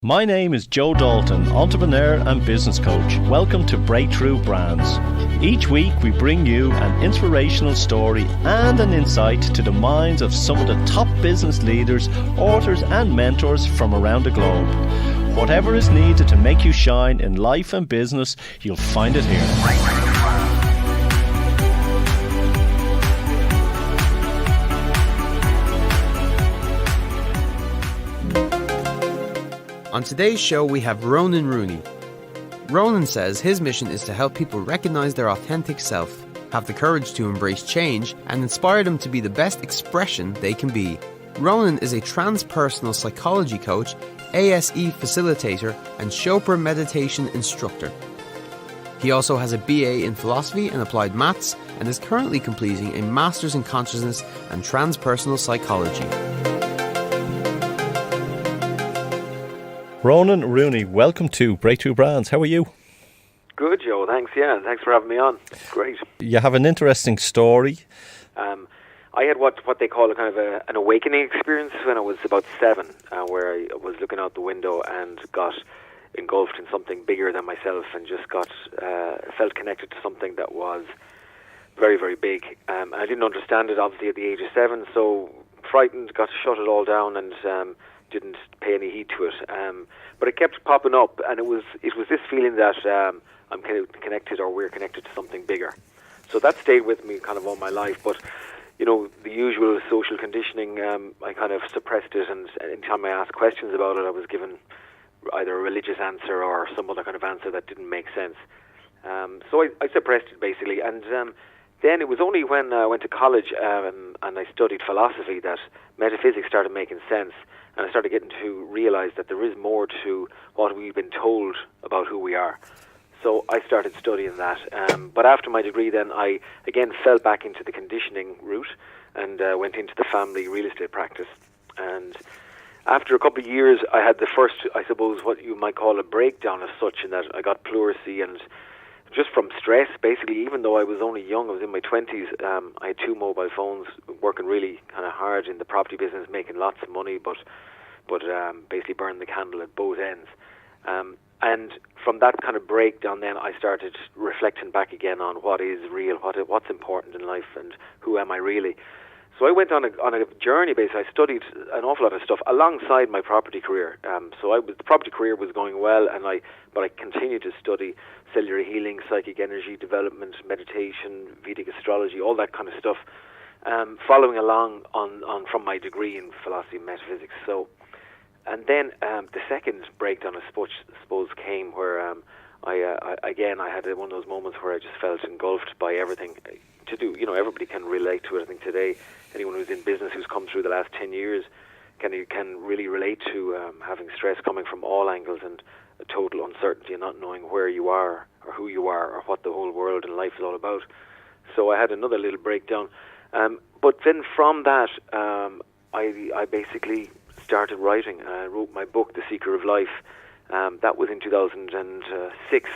My name is Joe Dalton, entrepreneur and business coach. Welcome to Breakthrough Brands. Each week we bring you an inspirational story and an insight to the minds of some of the top business leaders, authors and mentors from around the globe. Whatever is needed to make you shine in life and business, you'll find it here. On today's show, we have Ronan Rooney. Ronan says his mission is to help people recognize their authentic self, have the courage to embrace change, and inspire them to be the best expression they can be. Ronan is a transpersonal psychology coach, ASE facilitator, and Chopra meditation instructor. He also has a BA in philosophy and applied maths and is currently completing a master's in consciousness and transpersonal psychology. Ronan Rooney, welcome to Breakthrough Brands. How are you? Good, Joe. Thanks. Yeah, thanks for having me on. Great. You have an interesting story. I had what they call a kind of an awakening experience when I was about 7, where I was looking out the window and got engulfed in something bigger than myself, and just felt connected to something that was very, very big. And I didn't understand it, obviously, at the age of 7, so frightened, got to shut it all down, and didn't pay any heed to it, but it kept popping up, and it was this feeling that I'm connected, or we're connected to something bigger. So that stayed with me kind of all my life. But the usual social conditioning, I kind of suppressed it, and anytime I asked questions about it, I was given either a religious answer or some other kind of answer that didn't make sense. So I suppressed it basically, and then it was only when I went to college and I studied philosophy that metaphysics started making sense. And I started getting to realize that there is more to what we've been told about who we are. So I started studying that. But after my degree then, I again fell back into the conditioning route and went into the family real estate practice. And after a couple of years, I had the first, I suppose, what you might call a breakdown as such, in that I got pleurisy, and just from stress, basically. Even though I was only young, I was in my 20s, I had 2 mobile phones, working really kind of hard in the property business, making lots of money, but basically burning the candle at both ends. And from that kind of breakdown, then I started reflecting back again on what is real, what's important in life, and who am I really. So I went on a journey. Basically, I studied an awful lot of stuff alongside my property career. The property career was going well, but I continued to study cellular healing, psychic energy development, meditation, Vedic astrology, all that kind of stuff, following along on from my degree in philosophy and metaphysics. And then the second breakdown, I suppose, came where I had one of those moments where I just felt engulfed by everything to do. Everybody can relate to it. I think today, anyone who's in business who's come through the last 10 years can really relate to having stress coming from all angles, and a total uncertainty and not knowing where you are or who you are or what the whole world and life is all about. So I had another little breakdown. But then from that, I basically started writing. I wrote my book, The Seeker of Life. That was in 2006.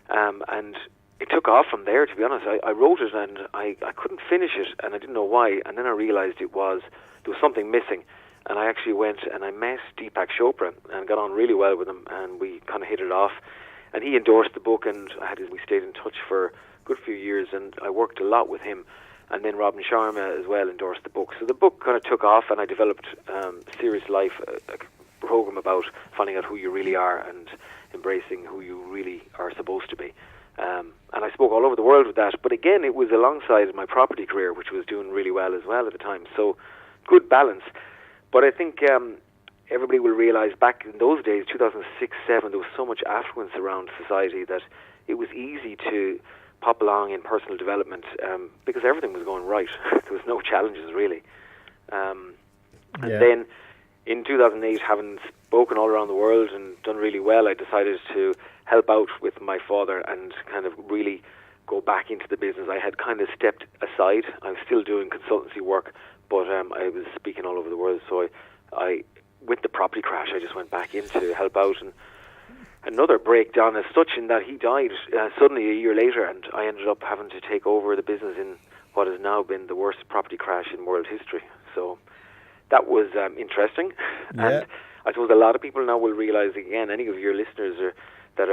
And it took off from there, to be honest. I wrote it and I couldn't finish it, and I didn't know why. And then I realized there was something missing. And I actually went and I met Deepak Chopra and got on really well with him, and we kind of hit it off. And he endorsed the book, and we stayed in touch for a good few years, and I worked a lot with him. And then Robin Sharma as well endorsed the book. So the book kind of took off, and I developed Serious Life, a program about finding out who you really are and embracing who you really are supposed to be. And I spoke all over the world with that. But again, it was alongside my property career, which was doing really well as well at the time. So good balance. But I think everybody will realize back in those days, 2006, 2007, there was so much affluence around society that it was easy to pop along in personal development because everything was going right. There was no challenges, really. And then in 2008, having spoken all around the world and done really well, I decided to help out with my father and kind of really go back into the business. I had kind of stepped aside. I was still doing consultancy work, but I was speaking all over the world. So I with the property crash, I just went back in to help out, and another breakdown as such in that he died suddenly a year later, and I ended up having to take over the business in what has now been the worst property crash in world history. So that was interesting. Yeah. And I suppose a lot of people now will realise again, any of your listeners that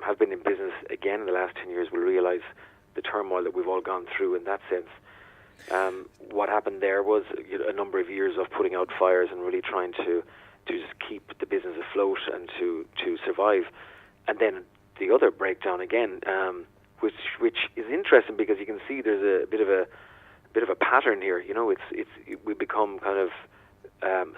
have been in business again in the last 10 years will realise the turmoil that we've all gone through in that sense. What happened there was a number of years of putting out fires and really trying to just keep the business afloat and to survive. And then the other breakdown again, which is interesting because you can see there's a bit of a pattern here. We become kind of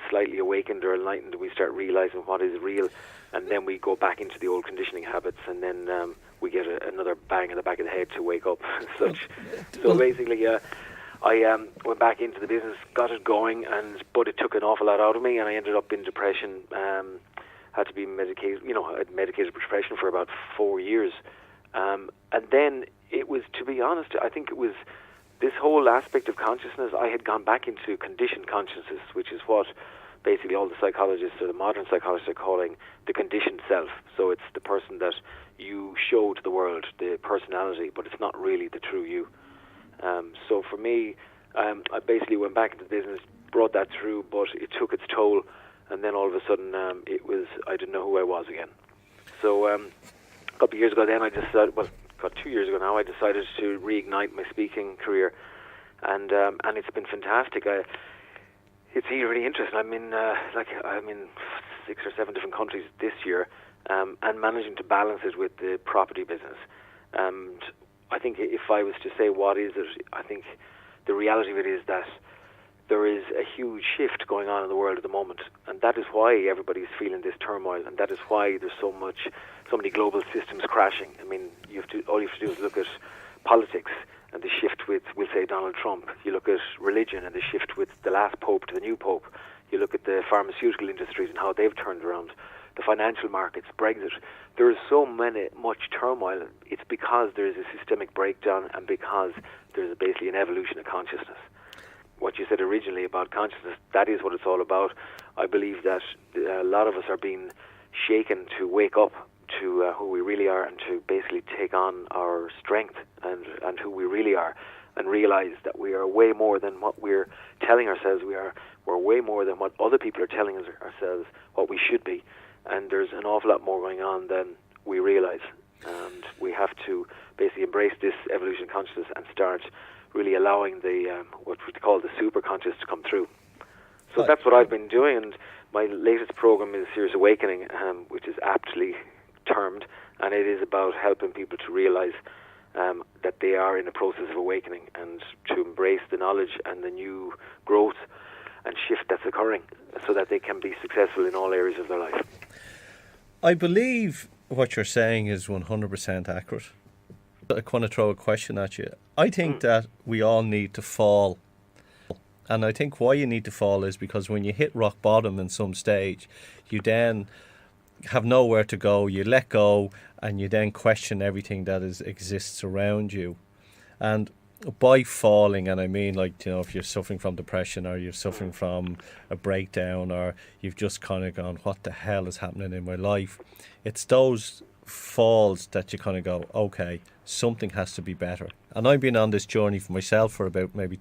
slightly awakened or enlightened. We start realizing what is real, and then we go back into the old conditioning habits, and then we get another bang in the back of the head to wake up. Such. So basically, I went back into the business, got it going, but it took an awful lot out of me, and I ended up in depression. Had to be medicated. I had medicated for depression for about 4 years, and then it was, to be honest, I think it was this whole aspect of consciousness. I had gone back into conditioned consciousness, which is what basically all the psychologists or the modern psychologists are calling the conditioned self. So it's the person that you show to the world, the personality, but it's not really the true you. So for me, I basically went back into business, brought that through, but it took its toll, and then all of a sudden I didn't know who I was again. So a couple of years ago then I decided, about 2 years ago now, I decided to reignite my speaking career, and it's been fantastic. It's really interesting. I'm in 6 or 7 different countries this year, and managing to balance it with the property business. And I think if I was to say what is it, I think the reality of it is that there is a huge shift going on in the world at the moment, and that is why everybody's feeling this turmoil, and that is why there's so many global systems crashing. I mean, all you have to do is look at politics and the shift with, we'll say, Donald Trump. You look at religion and the shift with the last pope to the new pope. You look at the pharmaceutical industries and how they've turned around. The financial markets, Brexit. There is so much turmoil. It's because there is a systemic breakdown and because there's basically an evolution of consciousness. What you said originally about consciousness, that is what it's all about. I believe that a lot of us are being shaken to wake up to who we really are and to basically take on our strength and who we really are, and realize that we are way more than what we're telling ourselves we are. We're way more than what other people are telling ourselves what we should be. And there's an awful lot more going on than we realize. And we have to basically embrace this evolution of consciousness and start really allowing the what we call the superconscious to come through. So that's what I've been doing, and my latest program is Serious Awakening, which is aptly termed, and it is about helping people to realize that they are in a process of awakening and to embrace the knowledge and the new growth and shift that's occurring so that they can be successful in all areas of their life. I believe what you're saying is 100% accurate. I want to throw a question at you. I think that we all need to fall. And I think why you need to fall is because when you hit rock bottom in some stage, you then have nowhere to go. You let go and you then question everything that exists around you. And by falling, and I mean, if you're suffering from depression or you're suffering from a breakdown or you've just kind of gone, what the hell is happening in my life? It's those falls that you kind of go, okay, something has to be better. And I've been on this journey for myself for about maybe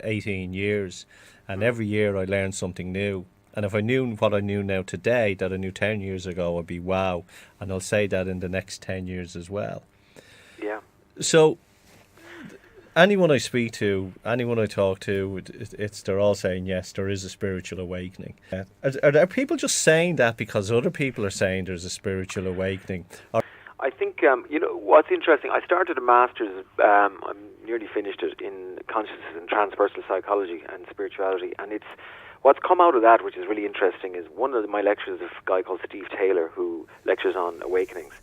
18 years, and every year I learn something new. And if I knew what I knew now today that I knew 10 years ago, I'd be wow. And I'll say that in the next 10 years as well. Yeah. So anyone I speak to, anyone I talk to, they're all saying, yes, there is a spiritual awakening. Are there people just saying that because other people are saying there's a spiritual awakening? I think, what's interesting, I started a master's, I'm nearly finished it, in consciousness and transpersonal psychology and spirituality, and what's come out of that, which is really interesting, is one of my lectures is a guy called Steve Taylor who lectures on awakenings.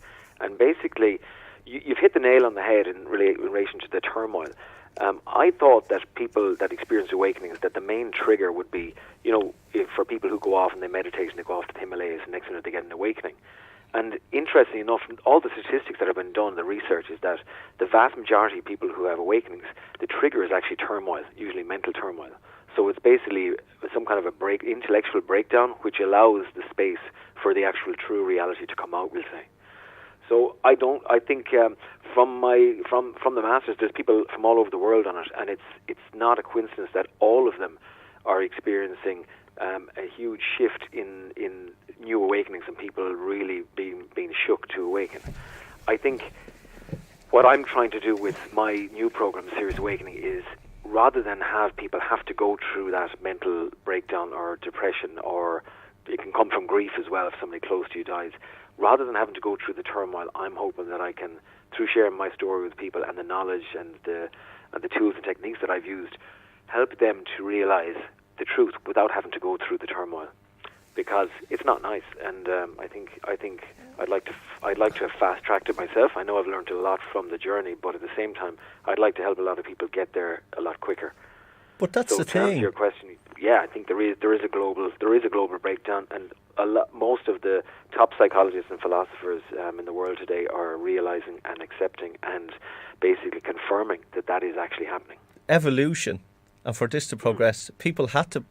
And basically, you've hit the nail on the head in relation to the turmoil. I thought that people that experience awakenings, that the main trigger would be, for people who go off and they meditate and they go off to the Himalayas, and next minute they get an awakening. And interestingly enough, all the statistics that have been done, the research, is that the vast majority of people who have awakenings, the trigger is actually turmoil, usually mental turmoil. So it's basically some kind of intellectual breakdown, which allows the space for the actual true reality to come out, we'll say. So I think from the masters, there's people from all over the world on it, and it's not a coincidence that all of them are experiencing a huge shift in new awakenings and people really being shook to awaken. I think what I'm trying to do with my new program, Serious Awakening, is rather than have people have to go through that mental breakdown or depression, or it can come from grief as well if somebody close to you dies, rather than having to go through the turmoil, I'm hoping that I can, through sharing my story with people and the knowledge and the tools and techniques that I've used, help them to realize the truth without having to go through the turmoil, because it's not nice. And I think I'd like to have fast tracked it myself. I know I've learned a lot from the journey, but at the same time, I'd like to help a lot of people get there a lot quicker. But that's the to answer thing. your question, yeah, I think there is a global breakdown, and most of the top psychologists and philosophers in the world today are realizing and accepting and basically confirming that is actually happening. Evolution, and for this to progress, people had to,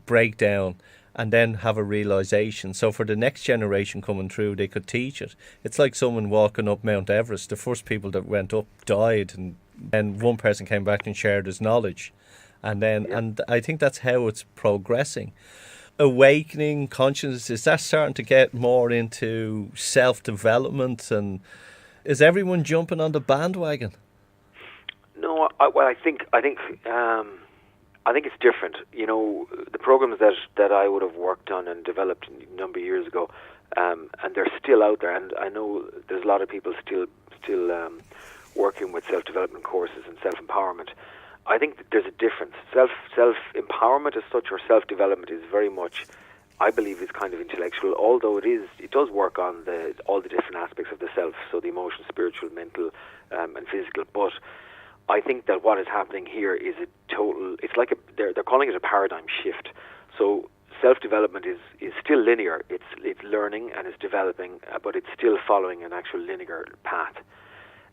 break down and then have a realization. So for the next generation coming through, they could teach it. It's like someone walking up Mount Everest. The first people that went up died, and then one person came back and shared his knowledge. And then, and I think that's how it's progressing. Awakening consciousness, is that starting to get more into self-development, and is everyone jumping on the bandwagon? No, I think it's different. The programs that I would have worked on and developed a number of years ago, and they're still out there. And I know there's a lot of people still working with self-development courses and self-empowerment. I think that there's a difference. Self-empowerment as such, or self-development, is very much, I believe, is kind of intellectual. Although it does work on all the different aspects of the self, so the emotional, spiritual, mental, and physical. But I think that what is happening here is a total. It's like they're calling it a paradigm shift. So self-development is still linear. It's learning and it's developing, but it's still following an actual linear path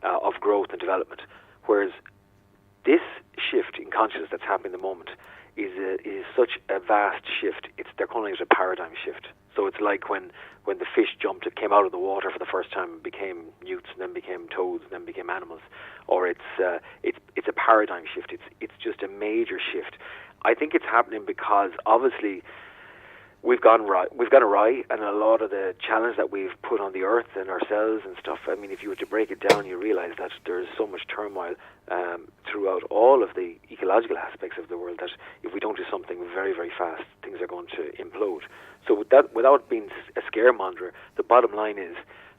of growth and development. Whereas this shift in consciousness that's happening at the moment is such a vast shift. They're calling it a paradigm shift. So it's like when the fish jumped, it came out of the water for the first time and became newts, and then became toads, and then became animals. Or it's a paradigm shift. It's just a major shift. I think it's happening because obviously we've gone awry, and a lot of the challenge that we've put on the earth and ourselves and stuff. I mean, if you were to break it down, you realise that there's so much turmoil throughout all of the ecological aspects of the world that if we don't do something very, very fast, things are going to implode. So without being a scaremonger, the bottom line is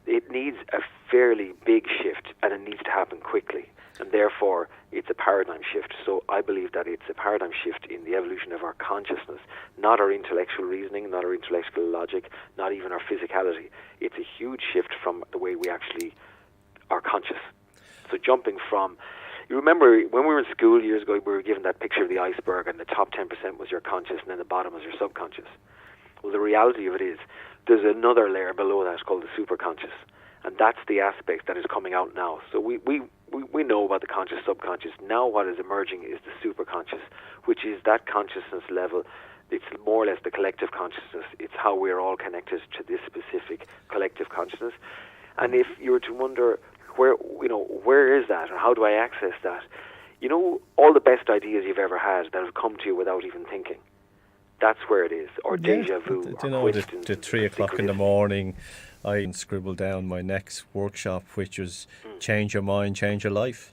it needs a fairly big shift, and it needs to happen quickly. And therefore, it's a paradigm shift. So I believe that it's a paradigm shift in the evolution of our consciousness, not our intellectual reasoning, not our intellectual logic, not even our physicality. It's a huge shift from the way we actually are conscious. So jumping from, you remember when we were in school years ago, we were given that picture of the iceberg, and the top 10% was your conscious, and then the bottom was your subconscious. Well, the reality of it is there's another layer below that called the superconscious, and that's the aspect that is coming out now. So we know about the conscious, subconscious. Now what is emerging is the superconscious, which is that consciousness level. It's more or less the collective consciousness. It's how we're all connected to this specific collective consciousness. And if you were to wonder where is that, or how do I access that? All the best ideas you've ever had that have come to you without even thinking. That's where it is, or deja vu, or coincidence. The 3 o'clock in the morning, I scribbled down my next workshop, which was change your mind, change your life.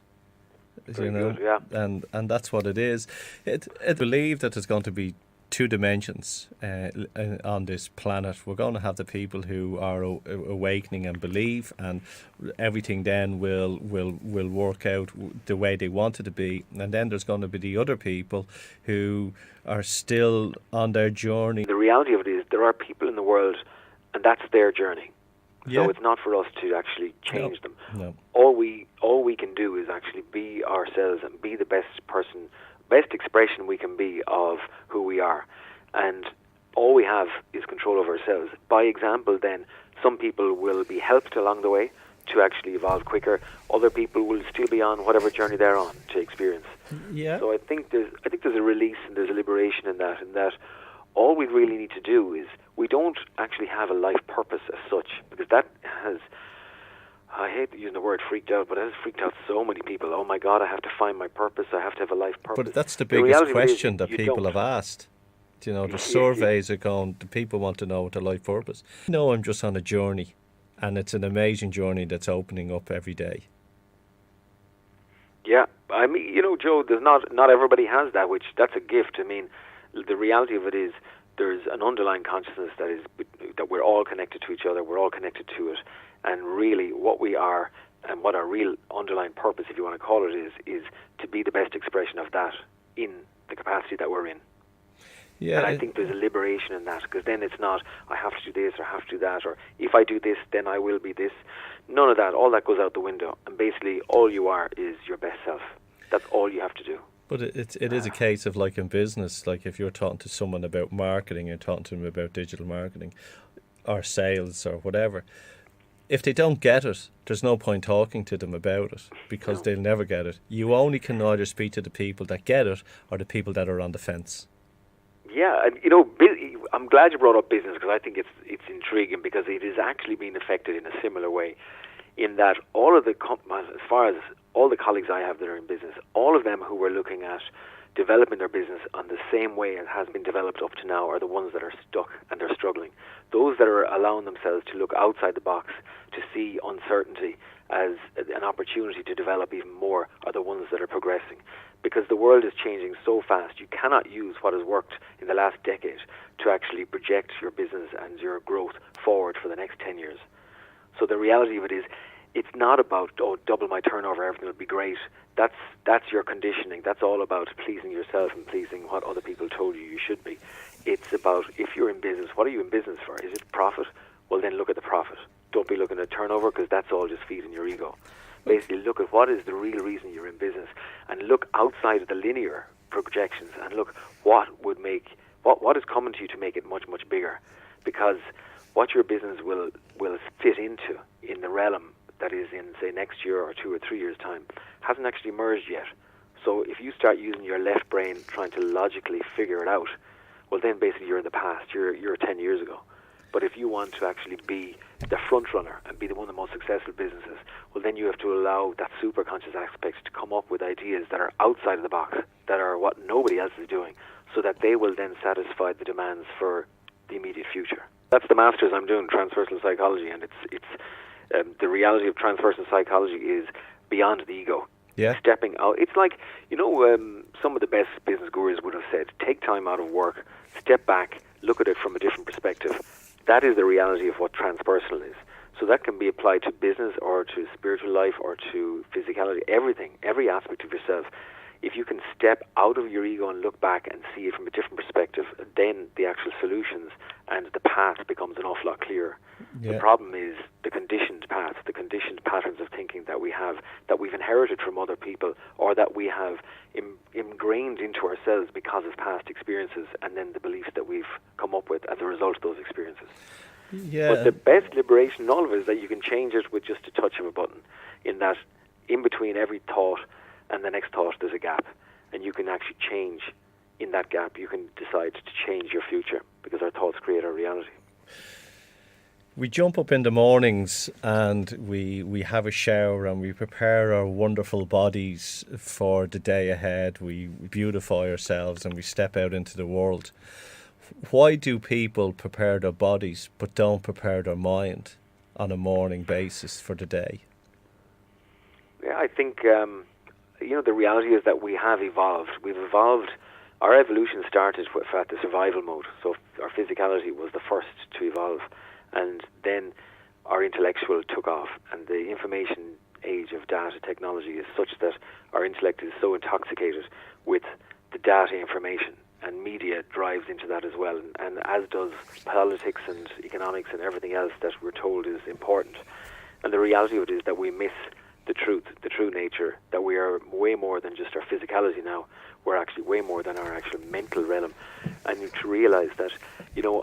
Very good, yeah. And that's what it is. I believe that there's going to be 2 dimensions on this planet. We're going to have the people who are awakening and believe, and everything then will work out the way they want it to be. And then there's going to be the other people who are still on their journey. The reality of it is there are people in the world, and that's their journey. Yeah. So it's not for us to actually change them. No. All we can do is actually be ourselves and be the best expression we can be of who we are. And all we have is control over ourselves. By example, then, some people will be helped along the way to actually evolve quicker. Other people will still be on whatever journey they're on to experience. Yeah. So I think there's a release and there's a liberation in that all we really need to do is, we don't actually have a life purpose as such, because that has, I hate using the word freaked out, but it has freaked out so many people. Oh my God, I have to find my purpose. I have to have a life purpose. But that's the The biggest reality of it is question that you people don't. have asked. You know, the Yeah, surveys are going, the people want to know what their life purpose. No, I'm just on a journey, and it's an amazing journey that's opening up every day. yeah. I mean, Joe, there's not everybody has that, which that's a gift. I mean, the reality of it is there's an underlying consciousness that we're all connected to each other. We're all connected to it, and really, what we are and what our real underlying purpose, if you want to call it, is to be the best expression of that in the capacity that we're in. Yeah, And I think there's a liberation in that, because then it's not, I have to do this or I have to do that, or if I do this, then I will be this. None of that. All that goes out the window. And basically, all you are is your best self. That's all you have to do. But it is a case of, like in business, like if you're talking to someone about marketing, you're talking to them about digital marketing or sales or whatever. If they don't get it, there's no point talking to them about it, because they'll never get it. You only can either speak to the people that get it or the people that are on the fence. Yeah, and I'm glad you brought up business, because I think it's intriguing, because it is actually being affected in a similar way, in that all of the as far as all the colleagues I have that are in business, all of them who were looking at developing their business on the same way it has been developed up to now are the ones that are stuck and they're struggling. Those that are allowing themselves to look outside the box, to see uncertainty as an opportunity to develop even more, are the ones that are progressing. Because the world is changing so fast, you cannot use what has worked in the last decade to actually project your business and your growth forward for the next 10 years. So the reality of it is, it's not about, double my turnover, everything will be great. That's your conditioning. That's all about pleasing yourself and pleasing what other people told you should be. It's about, if you're in business, what are you in business for? Is it profit? Well, then look at the profit. Don't be looking at turnover, because that's all just feeding your ego. Basically, look at what is the real reason you're in business, and look outside of the linear projections, and look what is coming to you to make it much, much bigger. Because what your business will fit into in the realm that is in, say, next year or 2 or 3 years' time hasn't actually emerged yet. So if you start using your left brain trying to logically figure it out, well, then basically you're in the past. You're 10 years ago. But if you want to actually be the front runner and be one of the most successful businesses, well, then you have to allow that super conscious aspect to come up with ideas that are outside of the box, that are what nobody else is doing, so that they will then satisfy the demands for the immediate future. That's the master's I'm doing, transpersonal psychology, and it's the reality of transpersonal psychology is beyond the ego. Yeah. Stepping out. It's like, some of the best business gurus would have said, take time out of work, step back, look at it from a different perspective. That is the reality of what transpersonal is. So that can be applied to business or to spiritual life or to physicality, everything, every aspect of yourself. If you can step out of your ego and look back and see it from a different perspective, then the actual solutions and the path becomes an awful lot clearer. Yeah. The problem is the conditioned path, the conditioned patterns of thinking that we have, that we've inherited from other people, or that we have ingrained into ourselves because of past experiences, and then the beliefs that we've come up with as a result of those experiences. Yeah. But the best liberation in all of it is that you can change it with just a touch of a button, in that in between every thought and the next thought there's a gap, and you can actually change in that gap. You can decide to change your future, because our thoughts create our reality. We jump up in the mornings and we have a shower and we prepare our wonderful bodies for the day ahead. We beautify ourselves and we step out into the world. Why do people prepare their bodies but don't prepare their mind on a morning basis for the day? Yeah, I think the reality is that we have evolved. We've evolved. Our evolution started at the survival mode. So our physicality was the first to evolve. And then our intellectual took off, and the information age of data technology is such that our intellect is so intoxicated with the data information, and media drives into that as well, and as does politics and economics and everything else that we're told is important. And the reality of it is that we miss the truth, the true nature, that we are way more than just our physicality now. We're actually way more than our actual mental realm. And to realize that,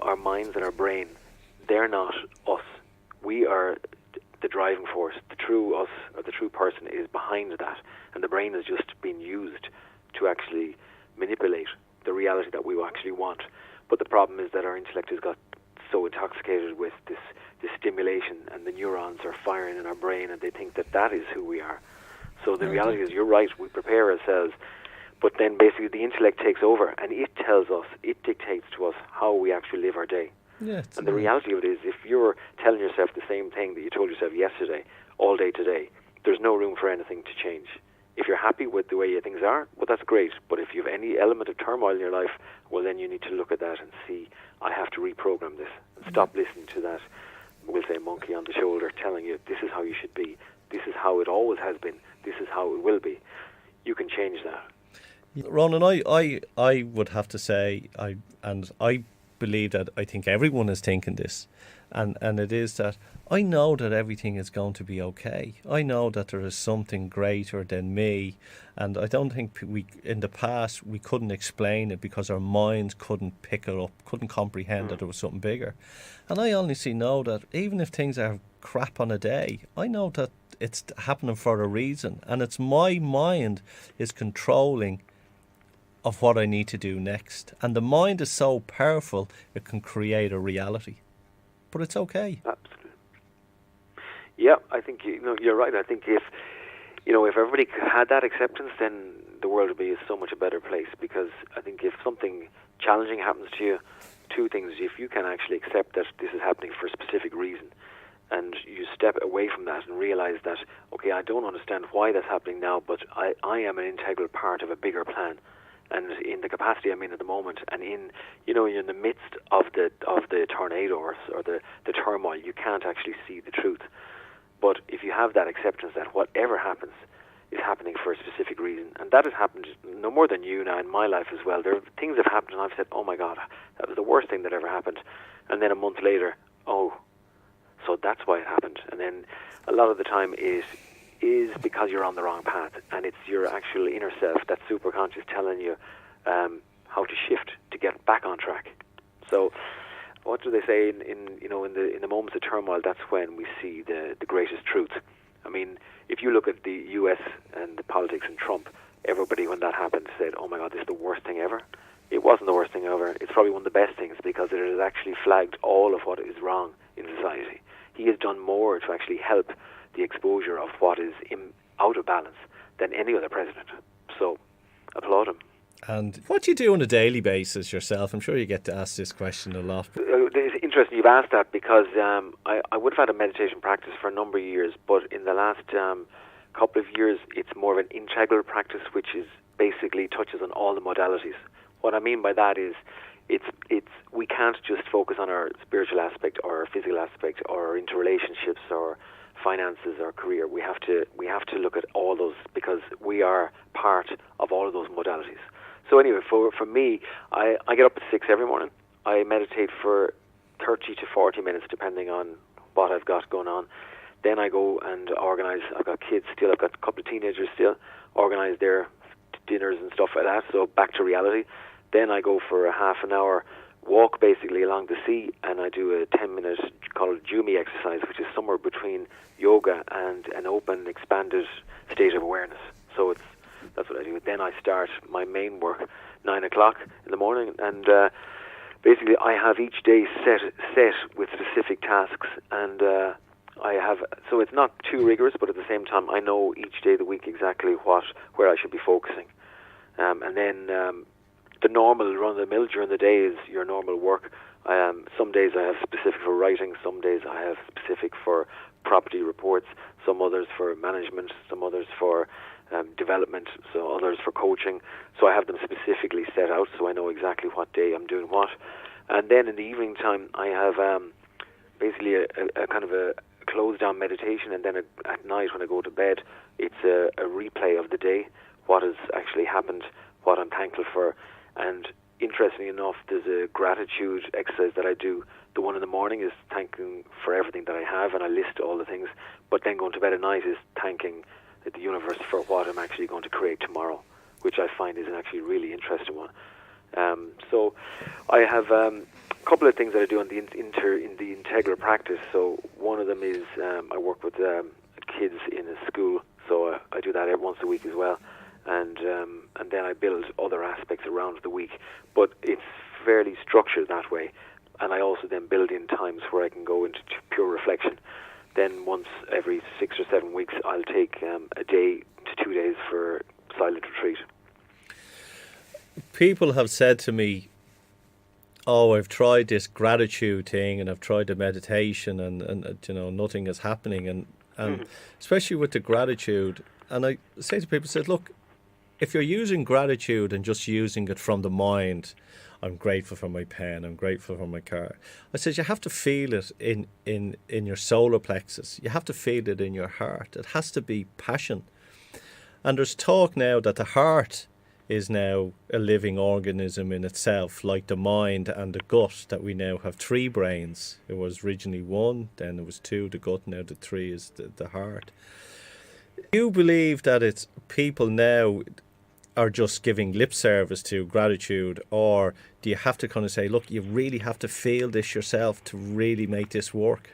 our minds and our brain, they're not us. We are the driving force. The true us, or the true person, is behind that. And the brain is just being used to actually manipulate the reality that we actually want. But the problem is that our intellect has got so intoxicated with this stimulation, and the neurons are firing in our brain, and they think that is who we are. So the reality is, you're right, we prepare ourselves, but then basically the intellect takes over, and it tells us, it dictates to us how we actually live our day. Yeah, and the reality of it is, if you're telling yourself the same thing that you told yourself yesterday, all day today, there's no room for anything to change. If you're happy with the way things are, well, that's great. But if you have any element of turmoil in your life, well, then you need to look at that and see, I have to reprogram this. And stop listening to that, we'll say, monkey on the shoulder telling you, this is how you should be. This is how it always has been. This is how it will be. You can change that. Ronan, I would have to say, I believe that I think everyone is thinking this, and it is that I know that everything is going to be okay. I know that there is something greater than me, and I don't think in the past we couldn't explain it because our minds couldn't pick it up, couldn't comprehend that there was something bigger. And I honestly know that even if things are crap on a day, I know that it's happening for a reason, and it's my mind is controlling of what I need to do next. And the mind is so powerful, it can create a reality. But it's okay. Absolutely. Yeah, I think you're right. I think if everybody had that acceptance, then the world would be so much a better place. Because I think if something challenging happens to you, two things: if you can actually accept that this is happening for a specific reason, and you step away from that and realize that, okay, I don't understand why that's happening now, but I am an integral part of a bigger plan. And in the capacity I'm in at the moment, and you're in the midst of the tornado or the turmoil, you can't actually see the truth. But if you have that acceptance that whatever happens is happening for a specific reason, and that has happened no more than you now in my life as well. There are things that have happened, and I've said, oh my God, that was the worst thing that ever happened. And then a month later, oh, so that's why it happened. And then a lot of the time it is because you're on the wrong path, and it's your actual inner self, that superconscious, telling you how to shift to get back on track. So, what do they say in the moments of turmoil? That's when we see the greatest truth. I mean, if you look at the U.S. and the politics and Trump, everybody when that happened said, "Oh my God, this is the worst thing ever." It wasn't the worst thing ever. It's probably one of the best things because it has actually flagged all of what is wrong in society. He has done more to actually help the exposure of what is out of balance than any other president. So, applaud him. And what do you do on a daily basis yourself? I'm sure you get to ask this question a lot. It's interesting you've asked that because I would have had a meditation practice for a number of years, but in the last couple of years it's more of an integral practice, which is basically touches on all the modalities. What I mean by that is we can't just focus on our spiritual aspect or our physical aspect or interrelationships or finances or career. We have to look at all those because we are part of all of those modalities. So anyway, for me, I get up at 6 every morning. I meditate for 30 to 40 minutes depending on what I've got going on. Then I go and organise. I've got kids still. I've got a couple of teenagers still. Organise their dinners and stuff like that. So back to reality. Then I go for a half an hour walk basically along the sea, and I do a 10-minute called Jumi exercise, which is somewhere between yoga and an open, expanded state of awareness. So that's what I do. Then I start my main work 9 o'clock in the morning, and basically I have each day set with specific tasks, and so it's not too rigorous, but at the same time I know each day of the week exactly where I should be focusing, and then the normal run-of-the-mill during the day is your normal work. Some days I have specific for writing, some days I have specific for property reports, some others for management, some others for development, so others for coaching. So I have them specifically set out so I know exactly what day I'm doing what. And then in the evening time I have basically a kind of a closed-down meditation, and then at night when I go to bed it's a replay of the day, what has actually happened, what I'm thankful for. And interestingly enough, there's a gratitude exercise that I do. The one in the morning is thanking for everything that I have, and I list all the things. But then going to bed at night is thanking the universe for what I'm actually going to create tomorrow, which I find is an actually really interesting one. So I have a couple of things that I do in the integral practice. So one of them is I work with kids in a school, so I do that once a week as well. And then I build other aspects around the week, but it's fairly structured that way. And I also then build in times where I can go into pure reflection. Then once every 6 or 7 weeks, I'll take a day to 2 days for silent retreat. People have said to me, oh, I've tried this gratitude thing and I've tried the meditation and nothing is happening. And especially with the gratitude. And I say to people, look, if you're using gratitude and just using it from the mind, I'm grateful for my pen, I'm grateful for my car. I said, you have to feel it in your solar plexus. You have to feel it in your heart. It has to be passion. And there's talk now that the heart is now a living organism in itself, like the mind and the gut, that we now have 3 brains. It was originally 1, then it was 2, the gut, now the 3 is the heart. Do you believe that it's people now are just giving lip service to gratitude, or do you have to kind of say, look, you really have to feel this yourself to really make this work?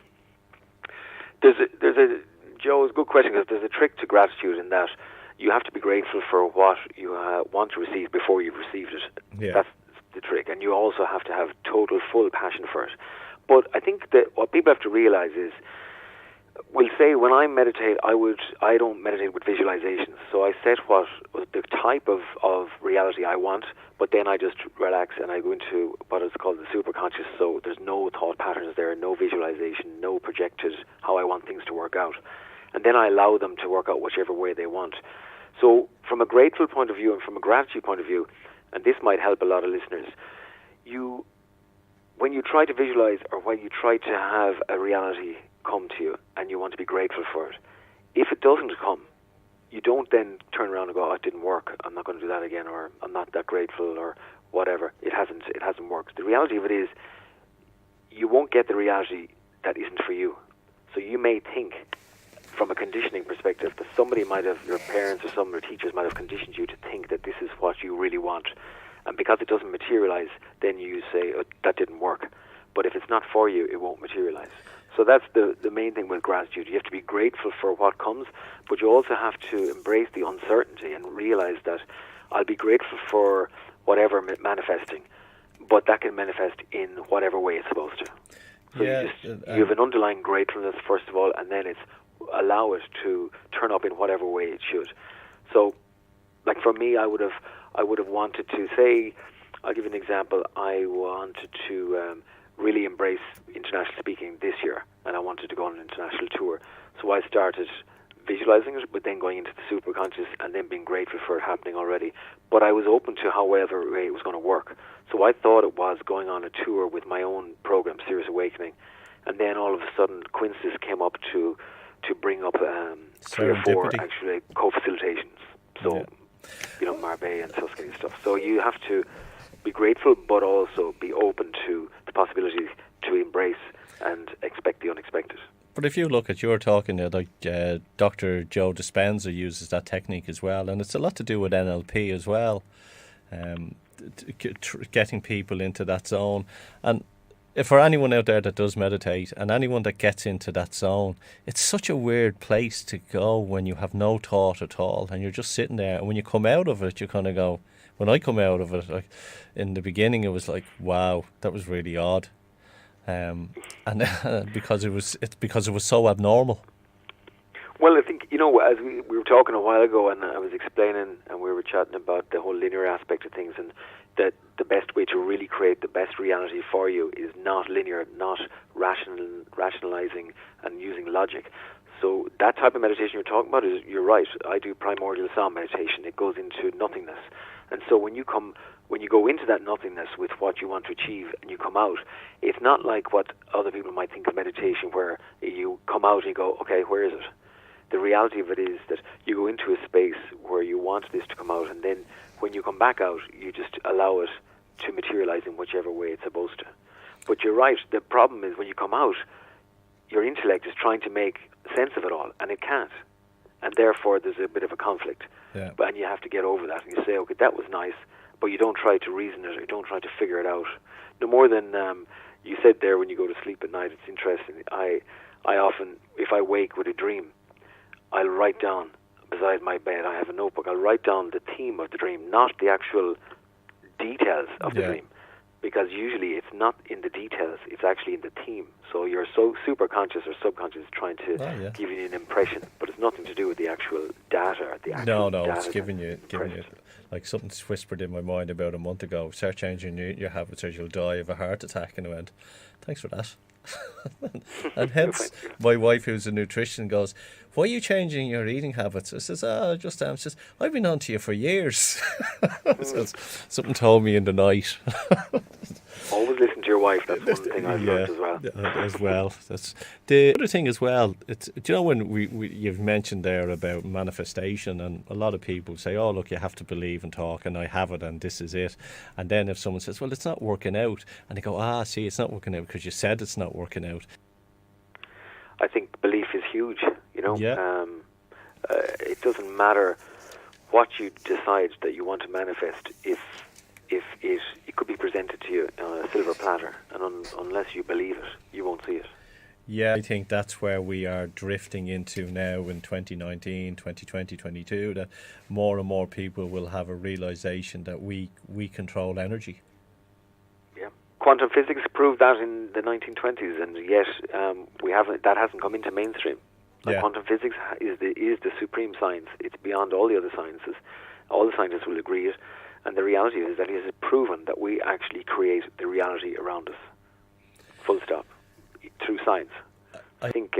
Joe, it's a good question, because there's a trick to gratitude in that you have to be grateful for what you want to receive before you've received it. Yeah. That's the trick. And you also have to have total, full passion for it. But I think that what people have to realize is, we'll say when I meditate, I don't meditate with visualizations. So I set what the type of reality I want, but then I just relax and I go into what is called the superconscious. So there's no thought patterns there, no visualization, no projected how I want things to work out. And then I allow them to work out whichever way they want. So from a grateful point of view and from a gratitude point of view, and this might help a lot of listeners, when you try to visualize or when you try to have a reality come to you and you want to be grateful for it, if it doesn't come, you don't then turn around and go, oh, it didn't work, I'm not going to do that again, or I'm not that grateful, or whatever. It hasn't worked. The reality of it is, you won't get the reality that isn't for you. So you may think, from a conditioning perspective, that somebody might have, your parents or some of your teachers might have conditioned you to think that this is what you really want. And because it doesn't materialize, then you say, oh, that didn't work. But if it's not for you, it won't materialize. So that's the main thing with gratitude. You have to be grateful for what comes, but you also have to embrace the uncertainty and realize that I'll be grateful for whatever manifesting, but that can manifest in whatever way it's supposed to. So you have an underlying gratefulness, first of all, and then it's allow it to turn up in whatever way it should. So, like for me, I would have wanted to say, I'll give you an example. I wanted to really embrace international speaking this year, and I wanted to go on an international tour. So I started visualizing it, but then going into the superconscious and then being grateful for it happening already. But I was open to however way it was going to work. So I thought it was going on a tour with my own program, Serious Awakening, and then all of a sudden coincidences came up to bring up 3 or 4 actually co-facilitations. So, Marbella and Tuscany and stuff. So you have to be grateful, but also be open to the possibility to embrace and expect the unexpected. But if you look at your talking there, like Dr. Joe Dispenza uses that technique as well, and it's a lot to do with NLP as well, getting people into that zone. And for anyone out there that does meditate and anyone that gets into that zone, it's such a weird place to go when you have no thought at all and you're just sitting there. And when you come out of it, you kind of go, when I come out of it, like, in the beginning, it was like, wow, that was really odd. And because it was so abnormal. Well, I think, as we were talking a while ago, and I was explaining, and we were chatting about the whole linear aspect of things, and that the best way to really create the best reality for you is not linear, not rationalizing and using logic. So that type of meditation you're talking about you're right. I do primordial sound meditation. It goes into nothingness. And so when you go into that nothingness with what you want to achieve and you come out, it's not like what other people might think of meditation, where you come out and you go, okay, where is it? The reality of it is that you go into a space where you want this to come out, and then when you come back out, you just allow it to materialize in whichever way it's supposed to. But you're right, the problem is when you come out, your intellect is trying to make sense of it all, and it can't. And therefore there's a bit of a conflict. Yeah. And you have to get over that, and you say, okay, that was nice, but you don't try to reason it, or you don't try to figure it out. No more than you said there, when you go to sleep at night, it's interesting. I often, if I wake with a dream, I'll write down beside my bed, I have a notebook, I'll write down the theme of the dream, not the actual details of the dream. because usually it's not in the details, it's actually in the theme. So you're so super conscious or subconscious trying to give you an impression, but it's nothing to do with the actual data or the actual No, data. it's giving you like something's whispered in my mind about a month ago. Start changing your habits or you'll die of a heart attack, and I went, thanks for that. And hence my wife, who's a nutrition, goes, why are you changing your eating habits? I says, just she says, I've been on to you for years. Says, something told me in the night. Always listen to your wife. That's one thing I've learned as well. That's the other thing as well. It's, do you know, when you've mentioned there about manifestation, and a lot of people say, oh look, you have to believe and talk, and I have it, and this is it. And then if someone says, well, it's not working out, and they go, see, it's not working out because you said it's not working out. I think belief is huge. You know, yeah. It doesn't matter what you decide that you want to manifest if it could be presented to you on a silver platter, and unless you believe it, you won't see it. Yeah, I think that's where we are drifting into now in 2019, 2020, 22, that more and more people will have a realization that we control energy. Yeah, quantum physics proved that in the 1920s, and yet that hasn't come into mainstream. Quantum physics is the supreme science. It's beyond all the other sciences. All the scientists will agree it. And the reality is that it is proven that we actually create the reality around us. Full stop. Through science. I think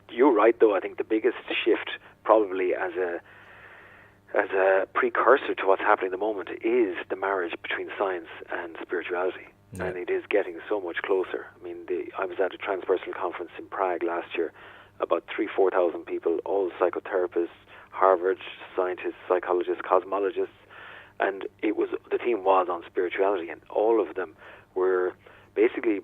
you're right, though. I think the biggest shift, probably as a precursor to what's happening at the moment, is the marriage between science and spirituality. Yeah. And it is getting so much closer. I mean, I was at a transpersonal conference in Prague last year. About 3,000-4,000 people, all psychotherapists, Harvard scientists, psychologists, cosmologists. And the theme was on spirituality, and all of them were basically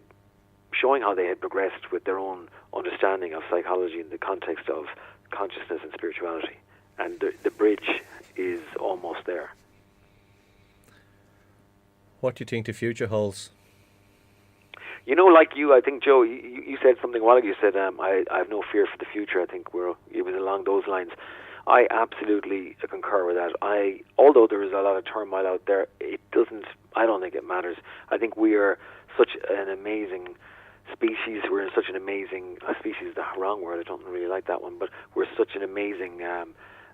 showing how they had progressed with their own understanding of psychology in the context of consciousness and spirituality. And the bridge is almost there. What do you think the future holds? You know, like you, I think, Joe, you said something a while ago. You said, I have no fear for the future. I think it was along those lines. I absolutely concur with that. Although there is a lot of turmoil out there, I don't think it matters. I think we are such an amazing species. We're in such an amazing species is the wrong word. I don't really like that one, but we're such an amazing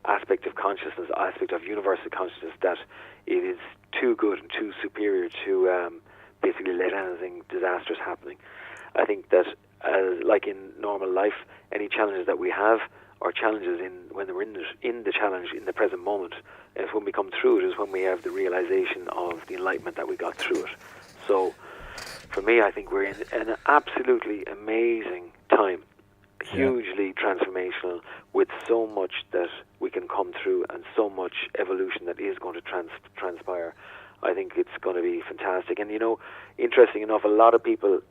aspect of consciousness, aspect of universal consciousness, that it is too good and too superior to basically let anything disastrous happening. I think that, like in normal life, any challenges that we have, or challenges when we're in the challenge in the present moment, is when we come through it, is when we have the realization of the enlightenment that we got through it. So for me, I think we're in an absolutely amazing time, hugely transformational, with so much that we can come through and so much evolution that is going to transpire. I think it's going to be fantastic. And, you know, interesting enough, a lot of people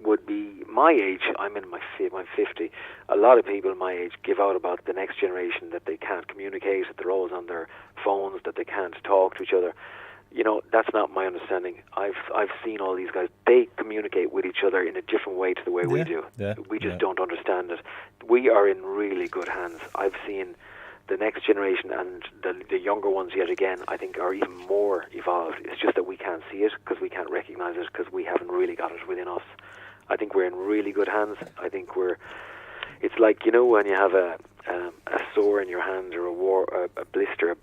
would be my age. I'm in my 50. A lot of people my age give out about the next generation, that they can't communicate, that they're always on their phones, that they can't talk to each other. You know, that's not my understanding. I've seen all these guys. They communicate with each other in a different way to the way we do. Yeah, we just don't understand it. We are in really good hands. I've seen the next generation, and the younger ones yet again, I think, are even more evolved. It's just that we can't see it because we can't recognize it, because we haven't really got it within us. I think we're in really good hands. I think it's like, you know, when you have a sore in your hand or a blister,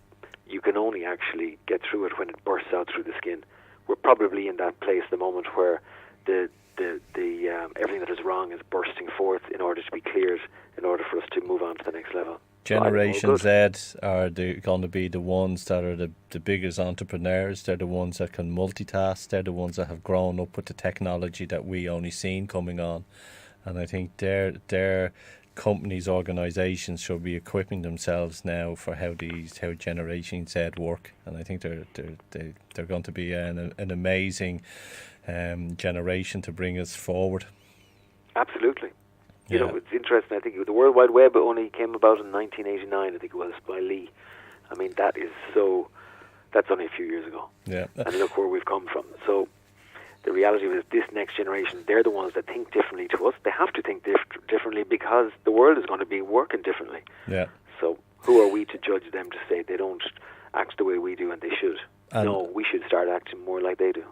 you can only actually get through it when it bursts out through the skin. We're probably in that place at the moment where the everything that is wrong is bursting forth in order to be cleared, in order for us to move on to the next level. Generation Z are going to be the ones that are the biggest entrepreneurs. They're the ones that can multitask. They're the ones that have grown up with the technology that we only seen coming on. And I think their companies, organisations should be equipping themselves now for how Generation Z work. And I think they're going to be an amazing generation to bring us forward. Absolutely. You know, it's interesting. I think the World Wide Web only came about in 1989, I think it was, by Lee. I mean, that's only a few years ago. Yeah. And look where we've come from. So the reality is this next generation, they're the ones that think differently to us. They have to think differently because the world is going to be working differently. Yeah. So who are we to judge them to say they don't act the way we do and they should? No, we should start acting more like they do.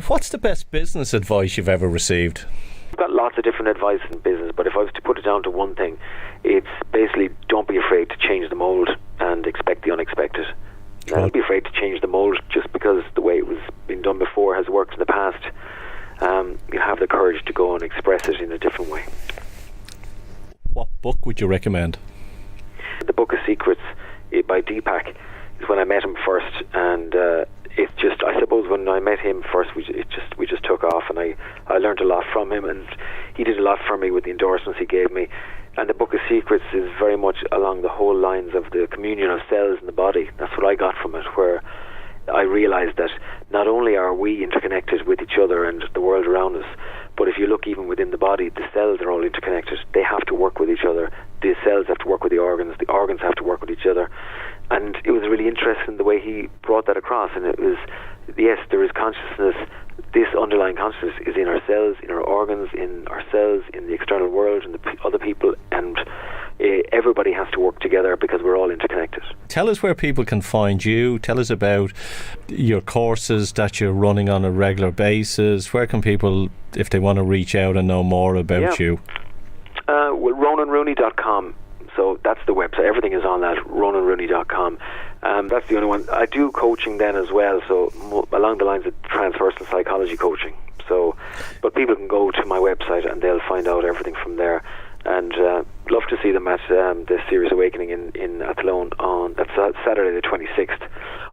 What's the best business advice you've ever received? I've got lots of different advice in business, but if I was to put it down to one thing, it's basically don't be afraid to change the mould and expect the unexpected. Don't be afraid to change the mould just because the way it was been done before has worked in the past. You have the courage to go and express it in a different way. What book would you recommend? The Book of Secrets by Deepak is when I met him first, and it's just, I suppose when I met him first, we just took off, and I learned a lot from him, and he did a lot for me with the endorsements he gave me. And the Book of Secrets is very much along the whole lines of the communion of cells in the body. That's what I got from it, where I realised that not only are we interconnected with each other and the world around us, but if you look even within the body, the cells are all interconnected. They have to work with each other. The cells have to work with the organs have to work with each other. And it was really interesting the way he brought that across. And it was, yes, there is consciousness. This underlying consciousness is in our cells, in our organs, in our cells, in the external world, and the other people, and everybody has to work together because we're all interconnected. Tell us where people can find you. Tell us about your courses that you're running on a regular basis. Where can people, if they want to reach out and know more about you? Well, RonanRooney.com. So that's the website. Everything is on that, RonanRooney.com. That's the only one. I do coaching then as well, so along the lines of transpersonal psychology coaching. So, but people can go to my website and they'll find out everything from there. And love to see them at the Serious Awakening in Athlone on that's Saturday the 26th.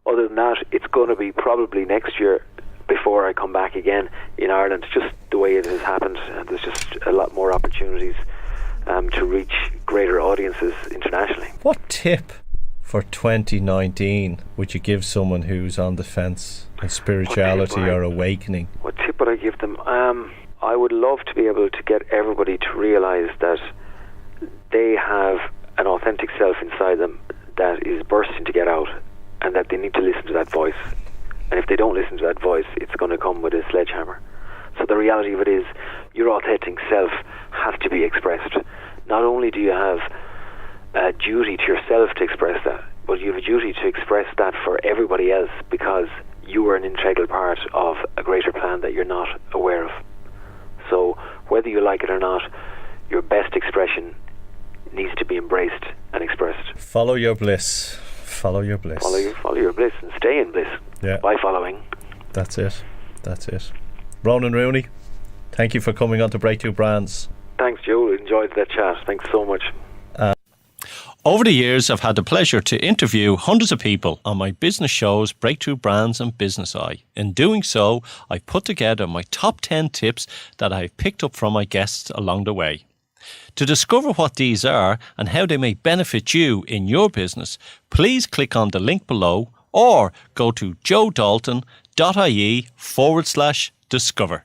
Other than that, it's going to be probably next year before I come back again in Ireland. Just the way it has happened, and there's just a lot more opportunities to reach greater audiences internationally. What tip for 2019 would you give someone who's on the fence in spirituality or awakening? What tip would I give them? I would love to be able to get everybody to realise that they have an authentic self inside them that is bursting to get out, and that they need to listen to that voice. And if they don't listen to that voice, it's going to come with a sledgehammer. So the reality of it is, your authentic self has to be expressed. Not only do you have a duty to yourself to express that, but you have a duty to express that for everybody else, because you are an integral part of a greater plan that you're not aware of. So whether you like it or not, your best expression needs to be embraced and expressed. Follow your bliss. Follow your bliss. Follow your bliss and stay in bliss by following. That's it. Ronan Rooney, thank you for coming on to Breakthrough Brands. Thanks, Joe. Enjoyed that chat. Thanks so much. Over the years, I've had the pleasure to interview hundreds of people on my business shows, Breakthrough Brands and Business Eye. In doing so, I've put together my top 10 tips that I've picked up from my guests along the way. To discover what these are and how they may benefit you in your business, please click on the link below or go to joedalton.ie/discover.